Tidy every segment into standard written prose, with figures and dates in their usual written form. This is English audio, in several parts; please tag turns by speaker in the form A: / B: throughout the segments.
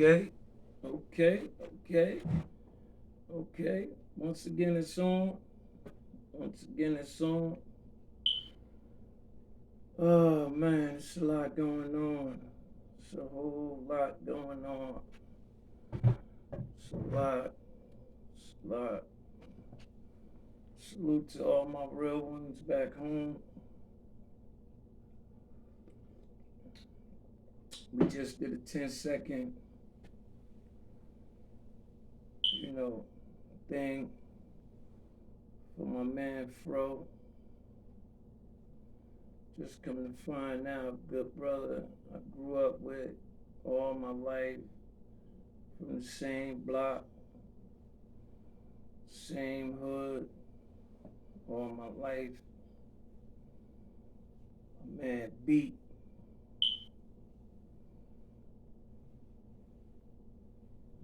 A: Okay, okay, okay, okay. Once again, it's on. Once again, it's on. Oh man, it's a lot going on. It's a whole lot going on. It's a lot. It's a lot. Salute to all my real ones back home. We just did a 10-second, you know, thing for my man Fro. Just coming to find out, good brother I grew up with all my life from the same block, same hood, all my life. My man beat.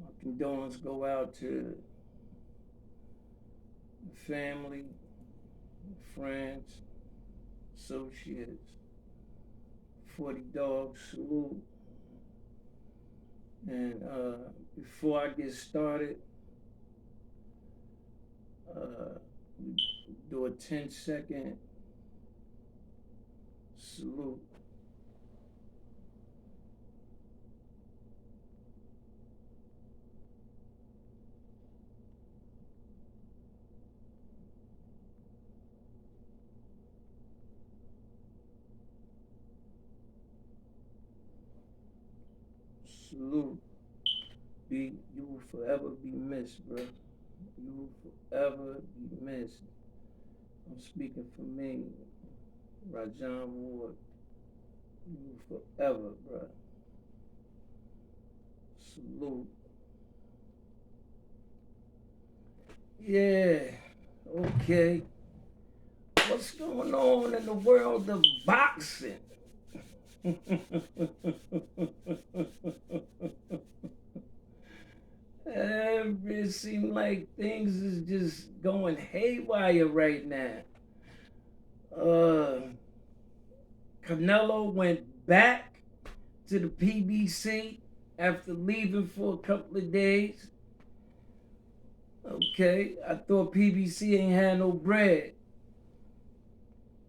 A: My condolences go out to the family, friends, associates. 40 dogs salute. And before I get started, we do a 10-second salute. Salute. You will forever be missed, bro. You will forever be missed. I'm speaking for me, Rajan Ward. You will forever, bro. Salute. Yeah. Okay. What's going on in the world of boxing? It seems like things is just going haywire right now. Uh, Canelo went back to the PBC after leaving for a couple of days. Okay, I thought PBC ain't had no bread.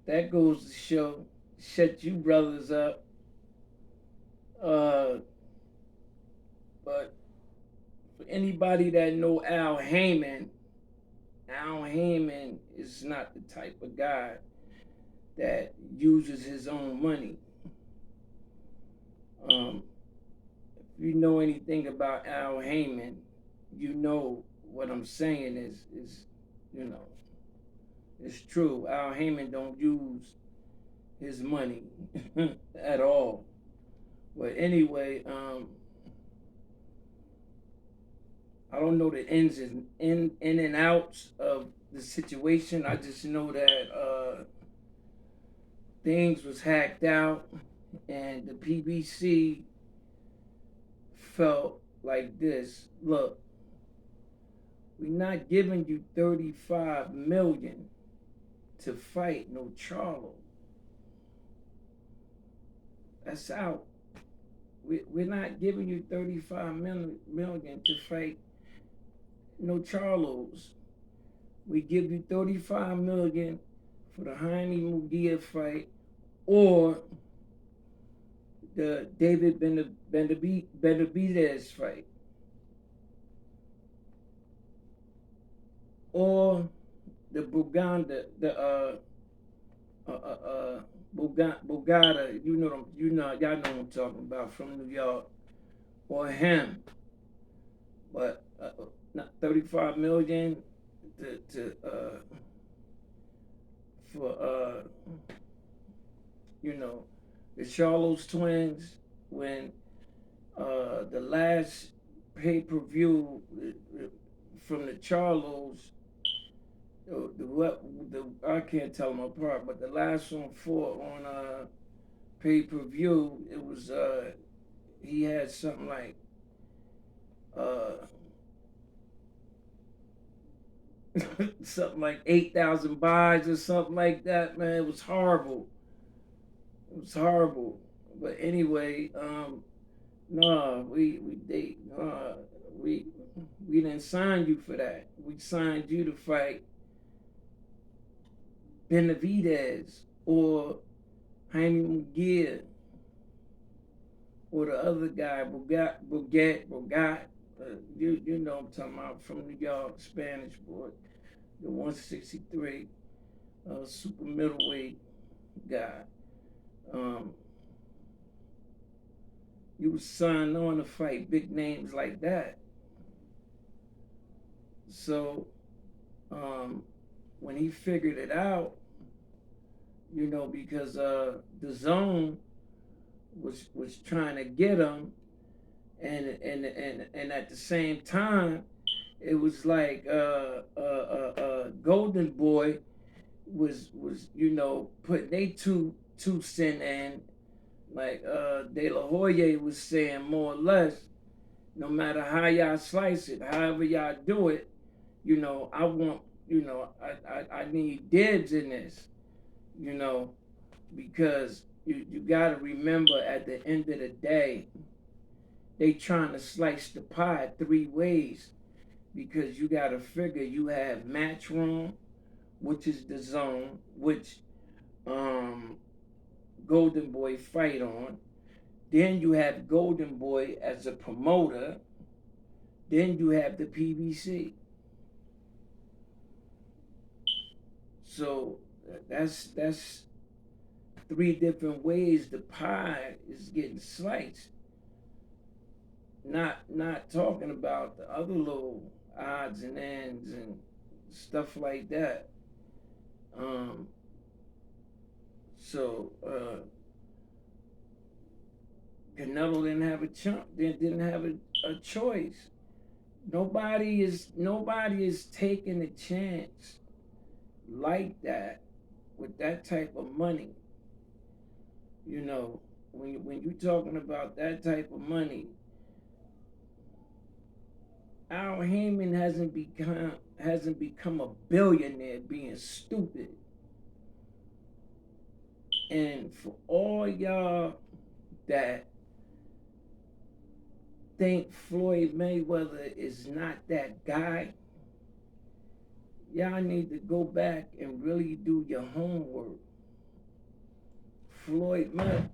A: That goes to show, shut you brothers up. Uh, but for anybody that know Al Heyman is not the type of guy that uses his own money. If you know anything about Al Heyman, you know what I'm saying is you know it's true. Al Heyman don't use his money at all. But anyway, I don't know the ins and in and outs of the situation. I just know that things was hacked out, and the PBC felt like this. Look, we're not giving you 35 million to fight no Charlo. That's out. We're not giving you 35 million to fight no Charlos. We give you 35 million for the Jaime Mugia fight or the David Benavidez fight or the Buganda, the Bugada, y'all know what I'm talking about from New York, or him. But not 35 million to for you know the Charlos twins when the last pay-per-view from the Charlos, I can't tell them apart, but the last one for on pay-per-view, it was he had something like uh something like 8,000 buys or something like that. Man, it was horrible. It was horrible. But anyway, No, we we didn't sign you for that. We signed you to fight Benavidez or Jaime Munguia or the other guy, Bogat. You know I'm talking about, from New York, Spanish boy, the 163 super middleweight guy. Um, you was signed on to fight big names like that. So um, when he figured it out, because the zone was trying to get him, and at the same time, it was like Golden Boy was putting they two cent in, like De La Hoya was saying, more or less, no matter how y'all slice it, however y'all do it, I want, I need dibs in this, you know, because you got to remember, at the end of the day, they trying to slice the pie three ways, because you got to figure you have Matchroom, which is the zone, which um, Golden Boy fight on. Then you have Golden Boy as a promoter. Then you have the PBC. So that's three different ways the pie is getting sliced. Not talking about the other little odds and ends and stuff like that. Um, so Canelo didn't have a didn't have a choice. Nobody is taking a chance like that with that type of money. You know, when you're talking about that type of money, Al Heyman hasn't become a billionaire being stupid. And for all y'all that think Floyd Mayweather is not that guy, y'all need to go back and really do your homework. Floyd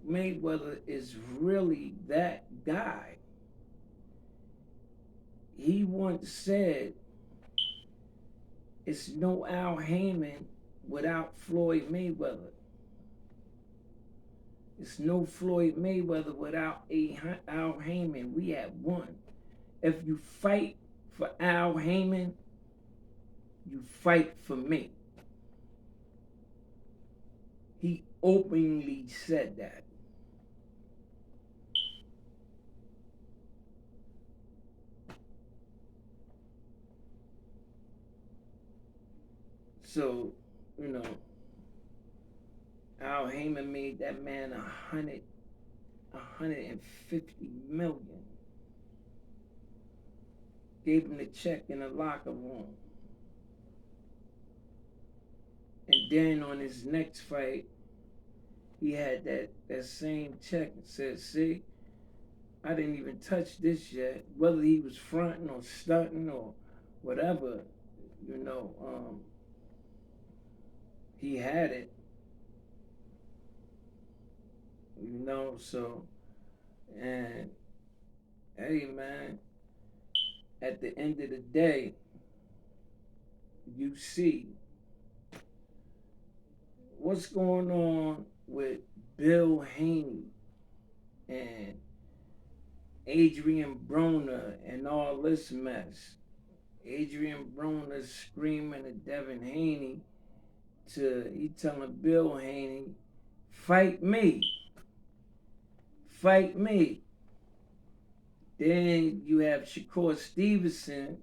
A: Mayweather is really that guy. He once said, it's no Al Heyman without Floyd Mayweather. It's no Floyd Mayweather without Al Heyman. We have one. If you fight for Al Heyman, you fight for me. He openly said that. So, you know, Al Heyman made that man 150 million. Gave him the check in the locker room. And then on his next fight, he had that same check and said, see, I didn't even touch this yet. Whether he was fronting or stunting or whatever, you know, he had it, so, and hey, man, at the end of the day, you see what's going on with Bill Haney and Adrian Broner and all this mess. Adrian Broner screaming at Devin Haney, he telling Bill Haney, fight me, fight me. Then you have Shakur Stevenson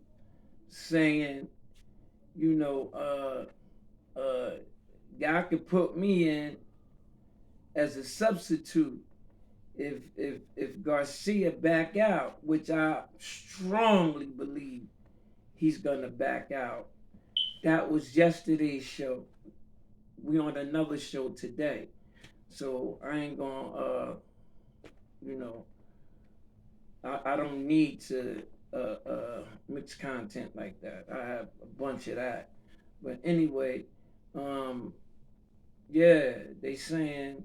A: saying, you know, y'all could put me in as a substitute if Garcia back out, which I strongly believe he's gonna back out. That was yesterday's show. We on another show today, so I ain't gonna you know I don't need to mix content like that. I have a bunch of that. But anyway, um, yeah, they saying,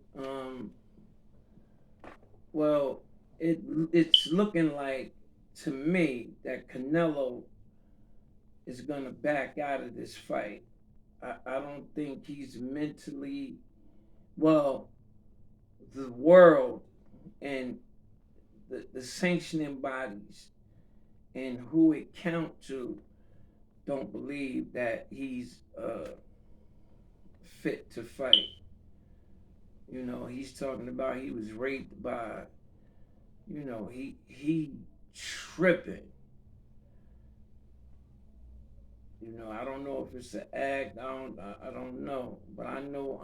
A: well, it it's looking like to me that Canelo is gonna back out of this fight. I don't think he's mentally well. The world and the sanctioning bodies and who it count to don't believe that he's fit to fight. You know, he's talking about he was raped by. You know, he tripping. You know, I don't know if it's an act. I don't know, but I know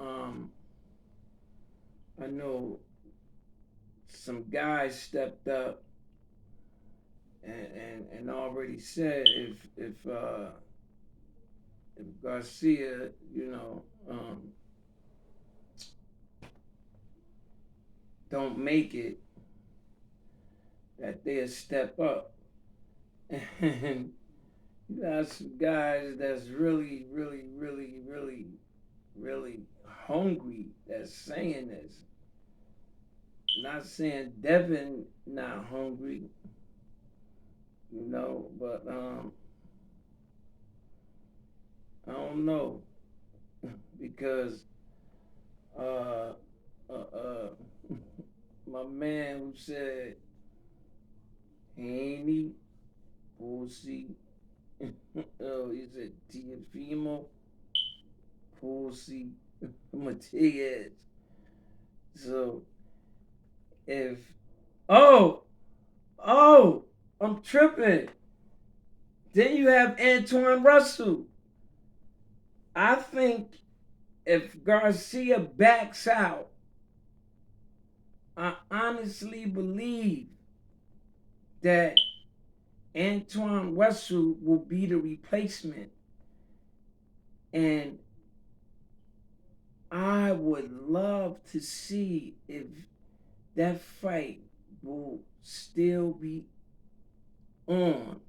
A: some guys stepped up and already said if Garcia, don't make it, that they'll step up. And you got some guys that's really, really, really, really, really hungry that's saying this. Not saying Devin not hungry, but I don't know because uh, uh, my man who said haney pussy. Oh, he said Tiafimo pussy. I'm gonna tell you. So if oh oh I'm tripping. Then you have Antoine Russell. I think if Garcia backs out, I honestly believe that Antoine Russell will be the replacement. And I would love to see if that fight will still be on.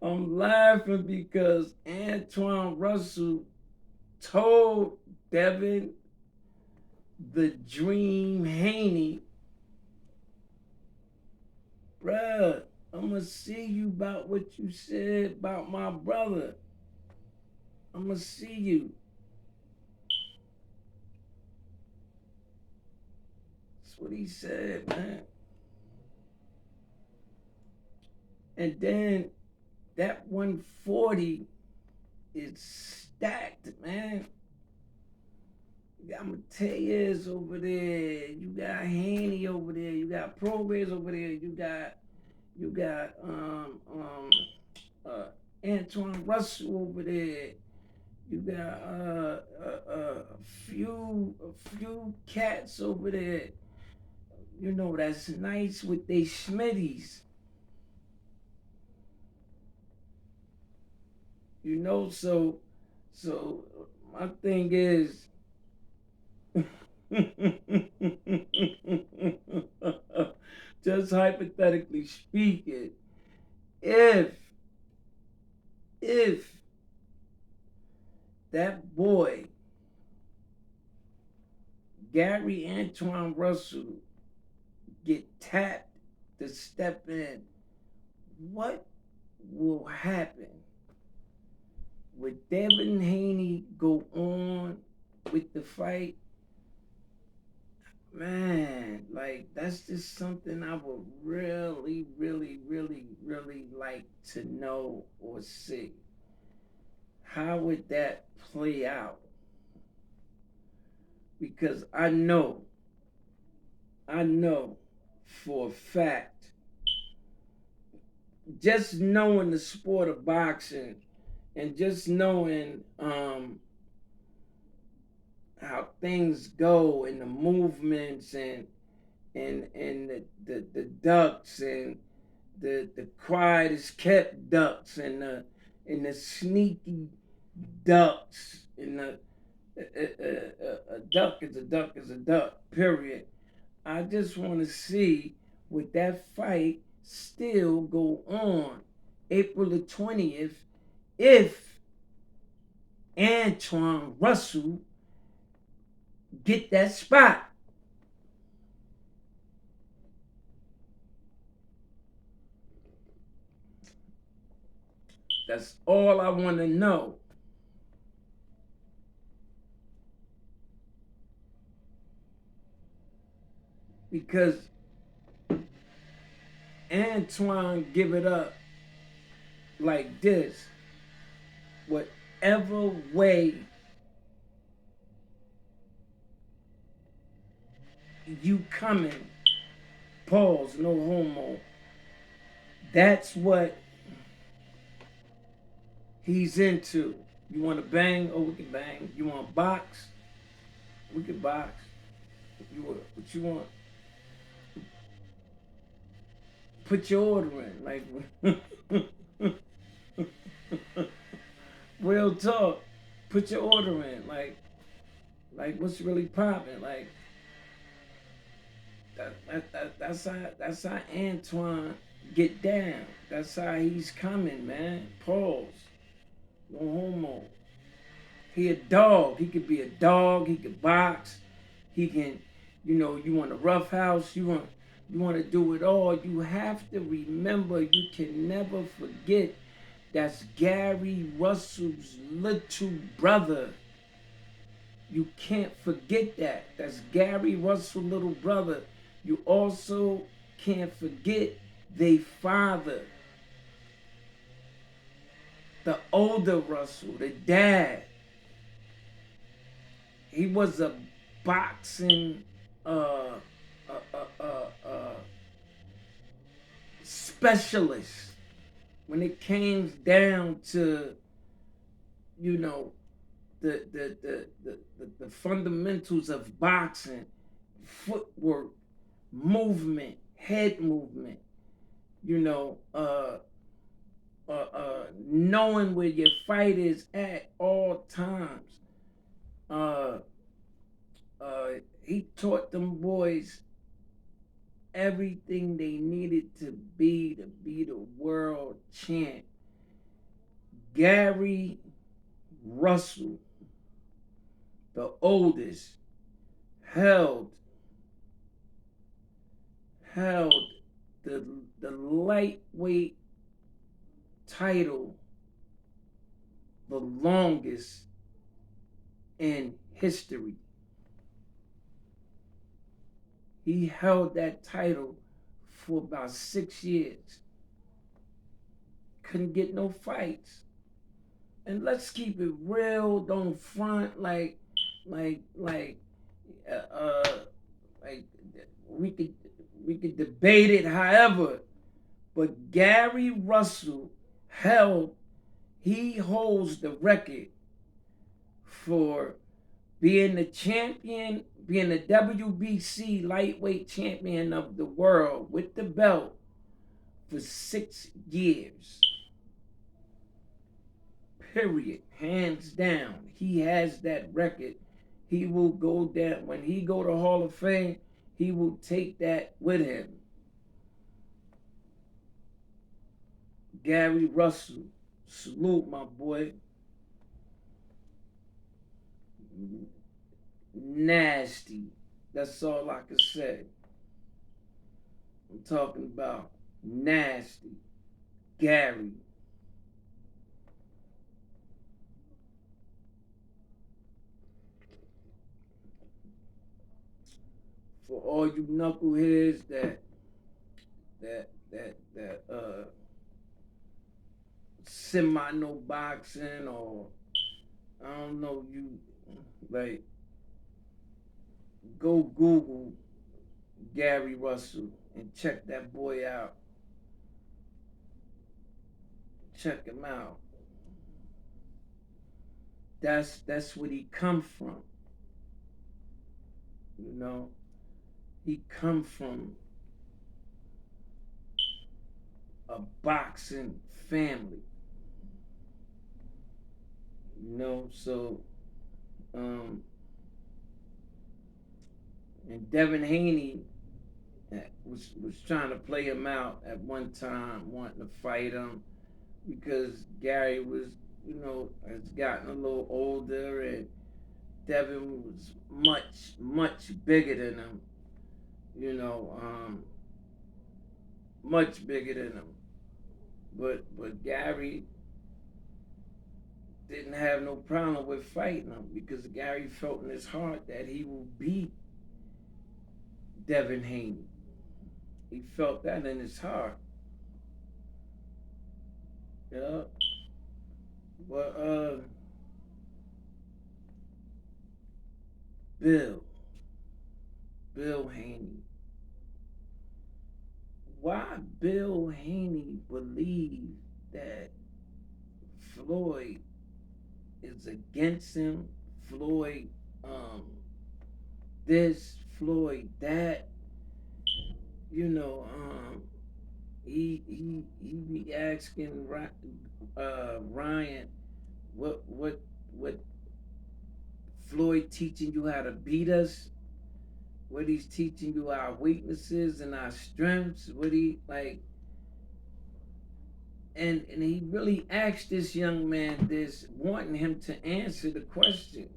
A: I'm laughing because Antoine Russell told Devin the Dream Haney, bruh, I'm gonna see you about what you said about my brother. I'm gonna see you. That's what he said, man. And then that 140 is stacked, man. You got Mateus over there. You got Haney over there. You got Progress over there. You got uh, Antoine Russell over there. You got a few cats over there. You know that's nice with they Schmitties. So my thing is, just hypothetically speaking, if if that boy Gary Antoine Russell get tapped to step in, what will happen? Would Devin Haney go on with the fight? Man, like that's just something I would really, really, really, really like to know or see. How would that play out? Because I know for a fact, just knowing the sport of boxing and just knowing how things go and the movements and the ducks and the quiet is kept ducks and and the sneaky ducks and the a duck is a duck is a duck. Period. I just want to see would that fight still go on April the 20th if Antoine Russell get that spot. That's all I want to know. Because Antoine give it up like this. Whatever way you coming, pause, no homo. That's what he's into. You want to bang? Oh, we can bang. You want to box? We can box. What you want? Put your order in. Like, real talk. Put your order in. Like what's really popping? Like, that's how Antoine get down. That's how he's coming, man. Pause. No homo. He a dog. He could be a dog. He could box. He can, you want a rough house. You want to do it all. You have to remember. You can never forget. That's Gary Russell's little brother. You can't forget that. That's Gary Russell's little brother. You also can't forget they father, the older Russell, the dad. He was a boxing uh, specialist when it came down to you know the fundamentals of boxing, footwork, movement, head movement. You know, knowing where your fight is at all times. Uh, he taught them boys everything they needed to be the world champ. Gary Russell, the oldest, held held the lightweight title the longest in history. He held that title for about 6 years. Couldn't get no fights. And let's keep it real. Don't front like, like, uh, uh like we could we could debate it however. But Gary Russell held he holds the record for being the champion, being the WBC lightweight champion of the world with the belt for 6 years. Period. Hands down. He has that record. He will go down. When he go to Hall of Fame, he will take that with him. Gary Russell. Salute, my boy. Nasty. That's all I can say. I'm talking about nasty. Gary. For all you knuckleheads that semi no boxing or I don't know you like go Google Gary Russell and check that boy out. Check him out. That's what he come from. You know, he come from a boxing family. So um, and Devin Haney was trying to play him out at one time, wanting to fight him because Gary was, has gotten a little older, and Devin was much bigger than him. You know, much bigger than him. But Gary didn't have no problem with fighting him because Gary felt in his heart that he will beat Devin Haney. He felt that in his heart. Yeah. But Bill, Bill Haney. Why Bill Haney believed that Floyd is against him, Floyd um this, Floyd that, you know, he be asking Ryan what Floyd teaching you how to beat us, what he's teaching you our weaknesses and our strengths, what he like, and he really asked this young man this, wanting him to answer the question.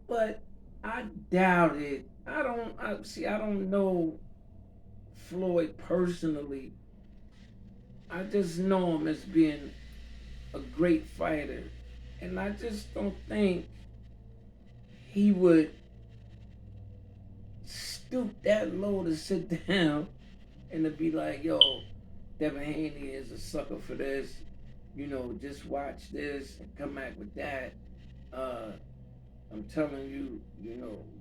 A: But I doubt it. I don't know Floyd personally. I just know him as being a great fighter. And I just don't think he would stoop that low to sit down and to be like, yo, Devin Haney is a sucker for this. Just watch this and come back with that. Uh, I'm telling you,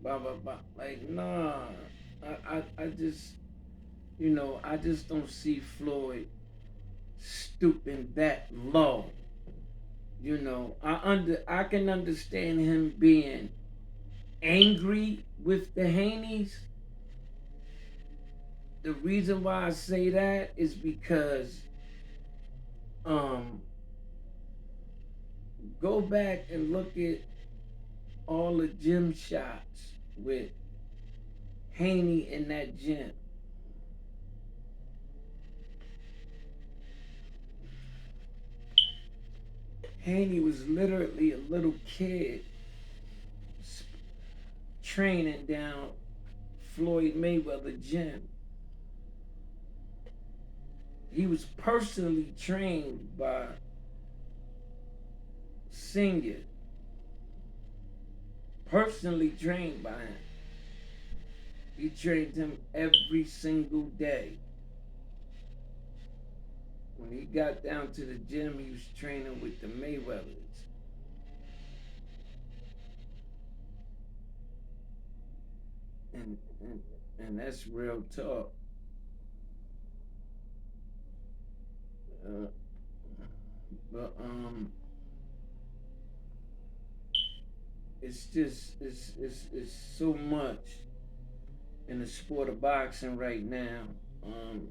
A: blah blah blah. Like, nah. I just I just don't see Floyd stooping that low. I can understand him being angry with the Haneys. The reason why I say that is because um go back and look at all the gym shots with Haney in that gym. Haney was literally a little kid training down Floyd Mayweather gym. He was personally trained by Senior, personally trained by him. He trained him every single day. When he got down to the gym, he was training with the Mayweathers. And that's real talk. Uh, but it's just it's so much in the sport of boxing right now. Um,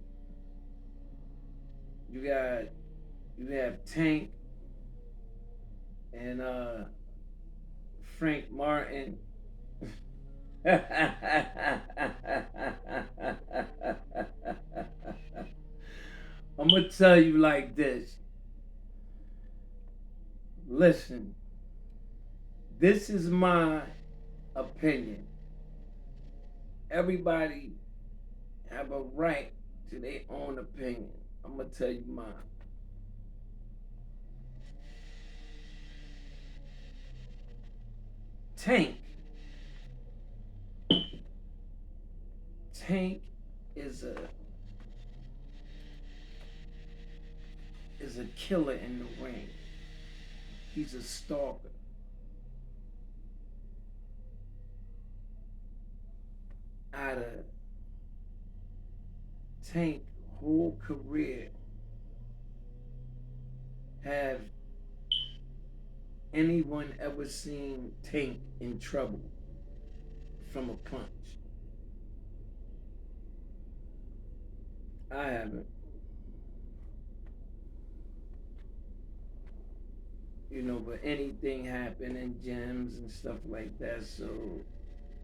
A: you got you have Tank and Frank Martin. I'm gonna tell you like this. Listen, this is my opinion. Everybody have a right to their own opinion. I'm gonna tell you mine. Tank. Tank is a killer in the ring. He's a stalker. Out of Tank whole career, have anyone ever seen Tank in trouble from a punch? I haven't. but anything happen in gyms and stuff like that, so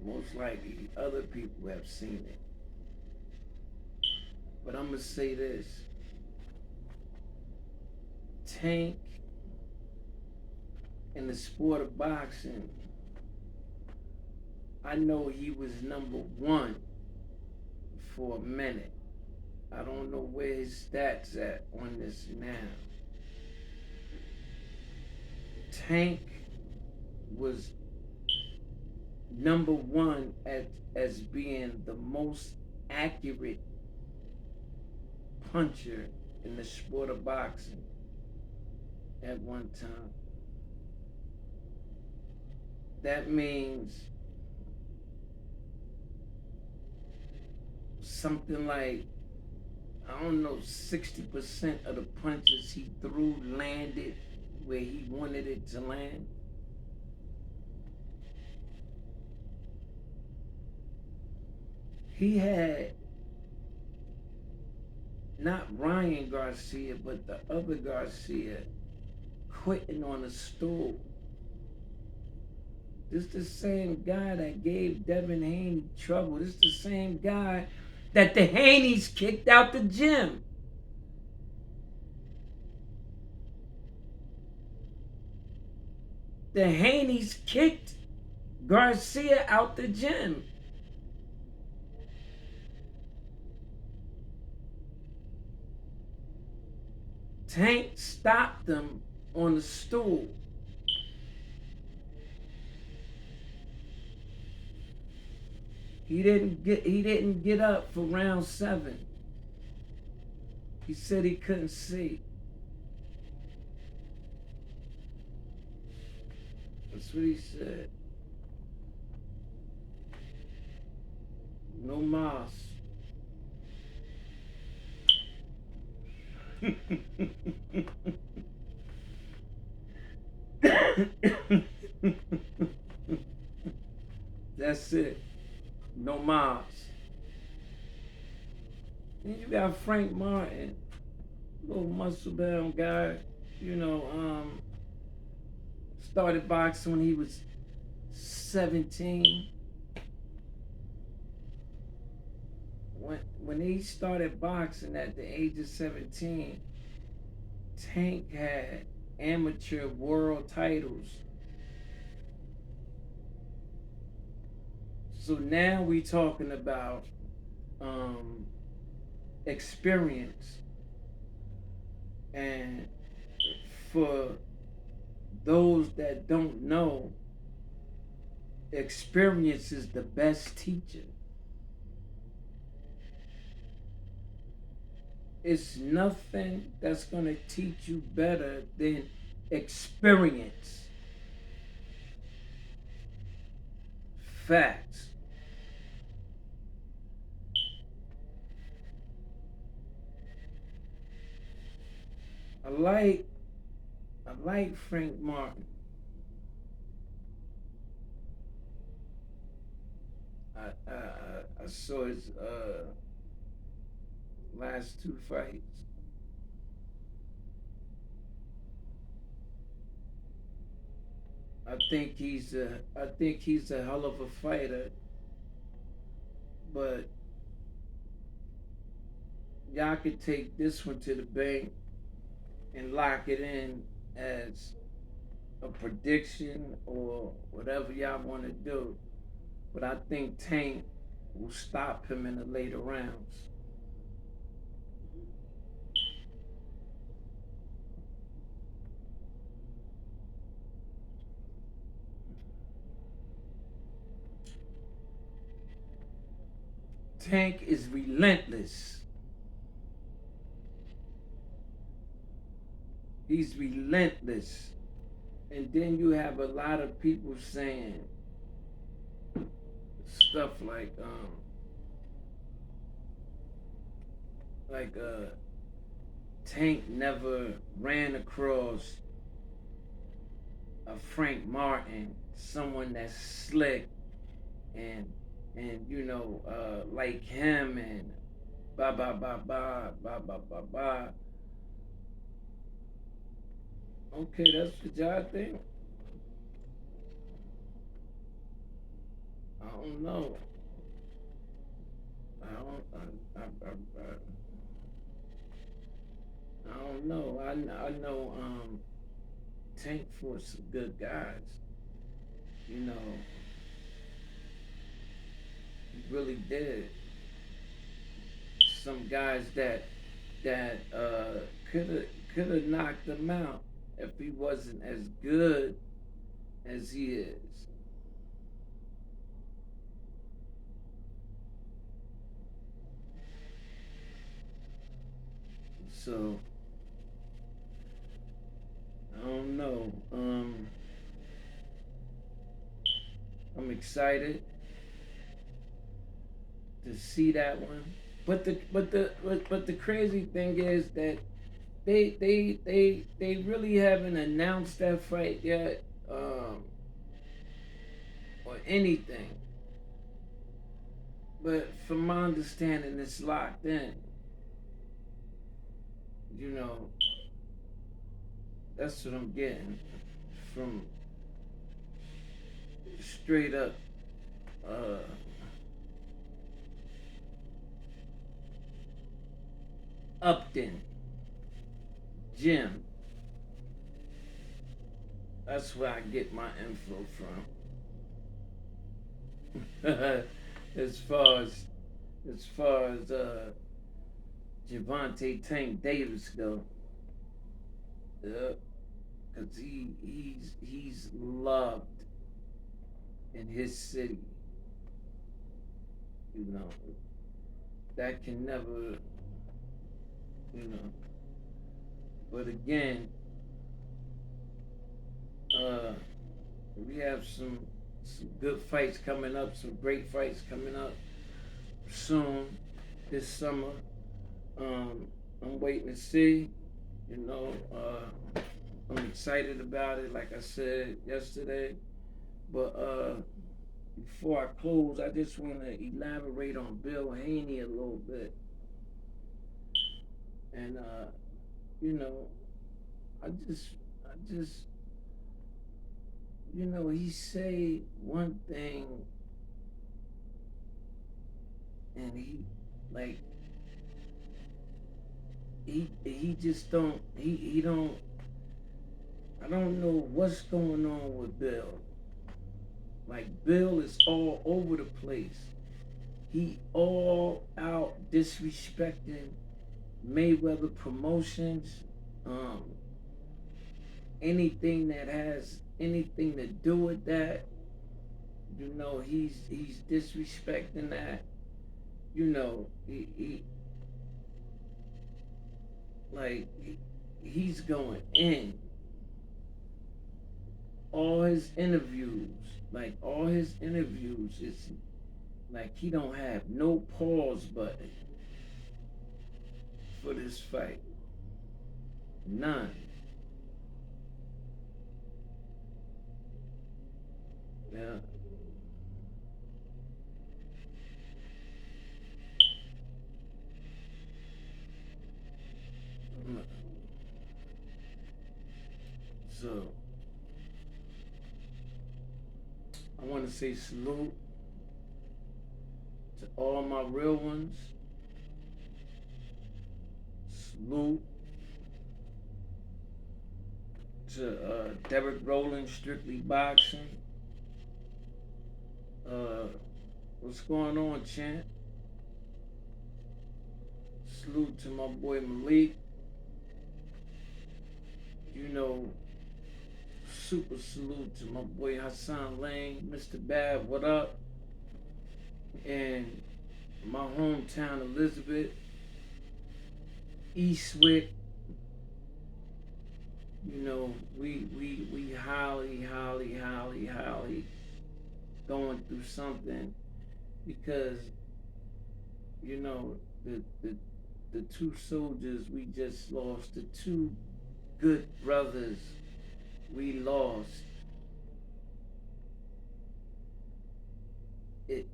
A: most likely other people have seen it. But I'm gonna say this: Tank in the sport of boxing, I know he was number one for a minute. I don't know where his stats at on this now. Tank was number one as being the most accurate puncher in the sport of boxing at one time. That means something like, I don't know, 60% of the punches he threw landed where he wanted it to land. He had not Ryan Garcia, but the other Garcia quitting on a stool. This the same guy that gave Devin Haney trouble. This the same guy that the Haneys kicked out the gym. The Haneys kicked Garcia out the gym. Tank stopped them on the stool. He didn't get up for round 7. He said he couldn't see. That's what he said. No mas. That's it. No mas. Then you got Frank Martin, little muscle bound guy, started boxing when he was 17. When he started boxing at the age of 17, Tank had amateur world titles. So now we talking about experience. And for those that don't know, experience is the best teacher. It's nothing that's going to teach you better than experience. Facts. I like Frank Martin. I saw his last 2 fights. I think he's a hell of a fighter, but y'all could take this one to the bank and lock it in as a prediction or whatever y'all want to do. But I think Tank will stop him in the later rounds. Tank is relentless. He's relentless. And then you have a lot of people saying stuff like Tank never ran across a Frank Martin, someone that's slick and like him and ba ba ba ba ba ba ba ba. Okay, that's what y'all think. I don't know. I don't. I don't know. I know. Tank for some good guys. You know, he really did. Some guys that could have knocked him out if he wasn't as good as he is. So I don't know. I'm excited to see that one. But the crazy thing is that they really haven't announced that fight yet, or anything. But from my understanding, it's locked in. You know, that's what I'm getting from straight up uh, Upton Jim. That's where I get my info from. as far as as far as Javante Tank Davis go, because he's loved in his city. You know that can never, you know. But again, uh, we have some good fights coming up, some great fights coming up soon this summer. Um, I'm waiting to see. You know, I'm excited about it, like I said yesterday. But before I close, I just want to elaborate on Bill Haney a little bit. And you know, I just, he say one thing, and like, he just don't, he don't. I don't know what's going on with Bill. Like Bill is all over the place. He all out disrespecting Mayweather promotions. Um, Anything that has anything to do with that, he's disrespecting that. He like he's going in all his interviews is like he don't have no pause button for this fight. None. Yeah. So I want to say salute to all my real ones. Salute to Derek Rowland, Strictly Boxing. Uh, what's going on, champ? Salute to my boy Malik. You know, super salute to my boy Hassan Lane, Mr. Bad, what up? And my hometown, Elizabeth, Eastwick. We highly going through something because you know the the the two soldiers we just lost, the two good brothers we lost. It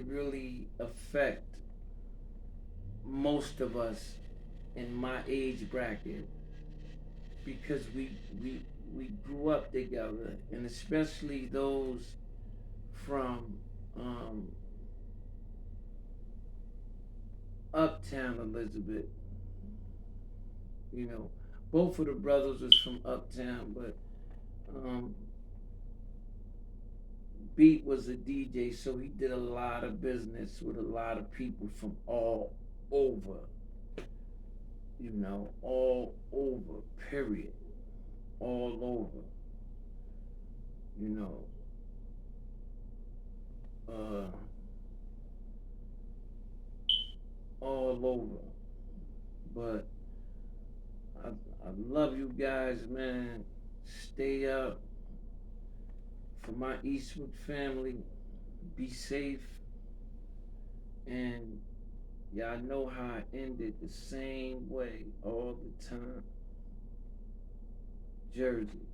A: really affect most of us in my age bracket. because we we grew up together, and especially those from um, Uptown Elizabeth. You know, both of the brothers was from Uptown, but um, Beat was a DJ, so he did a lot of business with a lot of people from all over. All over. Period. All over. You know, uh, all over. But I love you guys, man. Stay up. For my Eastwood family, be safe. And y'all know how I ended the same way all the time. Jersey.